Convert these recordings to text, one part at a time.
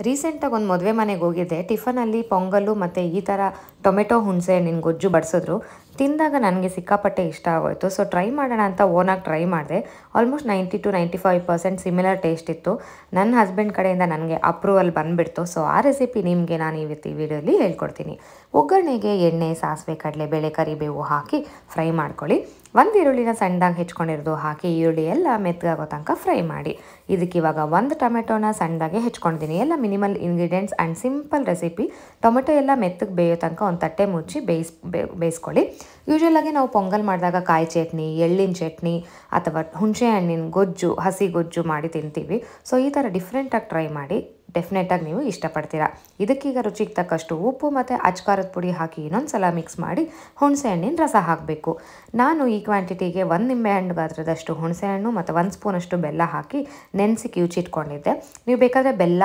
ರೀಸೆಂಟಾಗಿ ಒಂದು ಮದುವೆ ಮನೆಗೆ ಹೋಗಿದ್ದೆ. ಟಿಫನಲ್ಲಿ ಪೊಂಗಲ್ಲು ಮತ್ತು ಈ ಥರ ಟೊಮೆಟೊ ಹುಣಸೆ ಹಣ್ಣಿನ ಗೊಜ್ಜು ಬಡಿಸಿದ್ರು. ತಿಂದಾಗ ನನಗೆ ಸಿಕ್ಕಾಪಟ್ಟೆ ಇಷ್ಟ ಆಗೋಯಿತು. ಸೊ ಟ್ರೈ ಮಾಡೋಣ ಅಂತ ಓನಾಗಿ ಟ್ರೈ ಮಾಡಿದೆ. ಆಲ್ಮೋಸ್ಟ್ 90-95% ಸಿಮಿಲರ್ ಟೇಸ್ಟ್ ಇತ್ತು. ನನ್ನ ಹಸ್ಬೆಂಡ್ ಕಡೆಯಿಂದ ನನಗೆ ಅಪ್ರೂವಲ್ ಬಂದುಬಿಡ್ತು. ಸೊ ಆ ರೆಸಿಪಿ ನಿಮಗೆ ನಾನು ಇವತ್ತು ಈ ವಿಡಿಯೋಲಿ ಹೇಳ್ಕೊಡ್ತೀನಿ. ಒಗ್ಗರಣೆಗೆ ಎಣ್ಣೆ, ಸಾಸಿವೆ, ಕಡಲೆಬೇಳೆ, ಕರಿಬೇವು ಹಾಕಿ ಫ್ರೈ ಮಾಡ್ಕೊಳ್ಳಿ. ಒಂದು ಈರುಳ್ಳಿನ ಸಣ್ಣದಾಗಿ ಹೆಚ್ಕೊಂಡಿರೋದು ಹಾಕಿ ಈರುಳ್ಳಿ ಎಲ್ಲ ಮೆತ್ತಗಾಗೋ ತನಕ ಫ್ರೈ ಮಾಡಿ. ಇದಕ್ಕೆ ಇವಾಗ ಒಂದು ಟೊಮೆಟೊನ ಸಣ್ಣದಾಗೆ ಹೆಚ್ಕೊಂಡಿದ್ದೀನಿ. ಎಲ್ಲ minimal ingredients and simple recipe. Tomato ಎಲ್ಲ ಮೆತ್ತಗೆ ಬೇಯೋ ತನಕ ಒಂದು ತಟ್ಟೆ ಮುಚ್ಚಿ ಬೇಯಿಸ್ಕೊಳ್ಳಿ. ಯೂಶ್ವಲಾಗಿ ನಾವು ಪೊಂಗಲ್ ಮಾಡಿದಾಗ ಕಾಯಿ ಚಟ್ನಿ, ಎಳ್ಳಿನ ಚಟ್ನಿ ಅಥವಾ ಹುಣಸೆ ಹಣ್ಣಿನ ಗೊಜ್ಜು, ಹಸಿ ಗೊಜ್ಜು ಮಾಡಿ ತಿಂತೀವಿ. ಸೊ ಈ ಥರ ಡಿಫ್ರೆಂಟಾಗಿ ಟ್ರೈ ಮಾಡಿ. ಡೆಫಿನೆಟಾಗಿ ನೀವು ಇಷ್ಟಪಡ್ತೀರಾ. ಇದಕ್ಕೀಗ ರುಚಿಗೆ ತಕ್ಕಷ್ಟು ಉಪ್ಪು ಮತ್ತು ಅಚ್ಕಾರದ ಪುಡಿ ಹಾಕಿ ಇನ್ನೊಂದು ಸಲ ಮಿಕ್ಸ್ ಮಾಡಿ ಹುಣಸೆ ಹಣ್ಣಿನ ರಸ ಹಾಕಬೇಕು. ನಾನು ಈ ಕ್ವಾಂಟಿಟಿಗೆ 1 ನಿಂಬೆಹಣ್ಣು ಗಾತ್ರದಷ್ಟು ಹುಣಸೆ ಹಣ್ಣು ಮತ್ತು 1 ಸ್ಪೂನಷ್ಟು ಬೆಲ್ಲ ಹಾಕಿ ನೆನೆಸಿ ಕಿವುಚಿಟ್ಕೊಂಡಿದ್ದೆ. ನೀವು ಬೇಕಾದರೆ ಬೆಲ್ಲ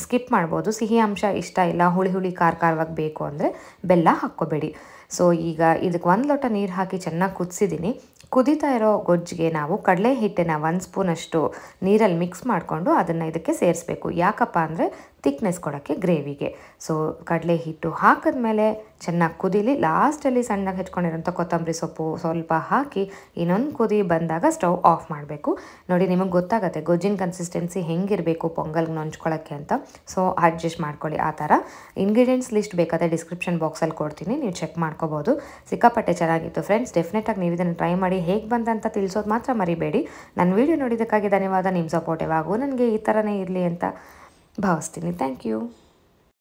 ಸ್ಕಿಪ್ ಮಾಡ್ಬೋದು. ಸಿಹಿ ಅಂಶ ಇಷ್ಟ ಇಲ್ಲ, ಹುಳಿ ಖಾರವಾಗಿ ಬೇಕು ಅಂದರೆ ಬೆಲ್ಲ ಹಾಕ್ಕೋಬೇಡಿ. ಸೊ ಈಗ ಇದಕ್ಕೆ 1 ಲೋಟ ನೀರು ಹಾಕಿ ಚೆನ್ನಾಗಿ ಕುದಿಸಿದ್ದೀನಿ. ಕುದೀತಾ ಇರೋ ಗೊಜ್ಜಿಗೆ ನಾವು ಕಡಲೆ ಹಿಟ್ಟನ್ನು 1 ಸ್ಪೂನಷ್ಟು ನೀರಲ್ಲಿ ಮಿಕ್ಸ್ ಮಾಡಿಕೊಂಡು ಅದನ್ನು ಇದಕ್ಕೆ ಸೇರಿಸ್ಬೇಕು. ಯಾಕಪ್ಪ ಅಂದರೆ ತಿಕ್ನೆಸ್ ಕೊಡೋಕ್ಕೆ ಗ್ರೇವಿಗೆ. ಸೊ ಕಡಲೆ ಹಿಟ್ಟು ಹಾಕಿದ್ಮೇಲೆ ಚೆನ್ನಾಗಿ ಕುದೀಲಿ. ಲಾಸ್ಟಲ್ಲಿ ಸಣ್ಣಗೆ ಹೆಚ್ಕೊಂಡಿರೋಂಥ ಕೊತ್ತಂಬರಿ ಸೊಪ್ಪು ಸ್ವಲ್ಪ ಹಾಕಿ ಇನ್ನೊಂದು ಕುದಿ ಬಂದಾಗ ಸ್ಟವ್ ಆಫ್ ಮಾಡಬೇಕು. ನೋಡಿ, ನಿಮಗೆ ಗೊತ್ತಾಗುತ್ತೆ ಗೊಜ್ಜಿನ ಕನ್ಸಿಸ್ಟೆನ್ಸಿ ಹೆಂಗಿರಬೇಕು ಪೊಂಗಲ್ಗೆ ನಂಚ್ಕೊಳ್ಳೋಕ್ಕೆ ಅಂತ. ಸೊ ಅಡ್ಜಸ್ಟ್ ಮಾಡ್ಕೊಳ್ಳಿ. ಆ ಥರ ಇಂಗ್ರೀಡಿಯೆಂಟ್ಸ್ ಲಿಸ್ಟ್ ಬೇಕಾದರೆ ಡಿಸ್ಕ್ರಿಪ್ಷನ್ ಬಾಕ್ಸಲ್ಲಿ ಕೊಡ್ತೀನಿ, ನೀವು ಚೆಕ್ ಮಾಡ್ಕೋಬೋದು. ಸಿಕ್ಕಾಪಟ್ಟೆ ಚೆನ್ನಾಗಿತ್ತು ಫ್ರೆಂಡ್ಸ್. ಡೆಫಿನೆಟಾಗಿ ನೀವು ಇದನ್ನು ಟ್ರೈ ಮಾಡಿ ಹೇಗೆ ಬಂದಂತ ತಿಳಿಸೋದು ಮಾತ್ರ ಮರಿಬೇಡಿ. ನನ್ನ ವಿಡಿಯೋ ನೋಡಿದ್ದಕ್ಕಾಗಿ ಧನ್ಯವಾದ. ನಿಮ್ಮ ಸಪೋರ್ಟ್ ಯಾವಾಗೂ ನನಗೆ ಈ ಥರನೇ ಇರಲಿ ಅಂತ ಭಾವಿಸ್ತೀನಿ. Thank you.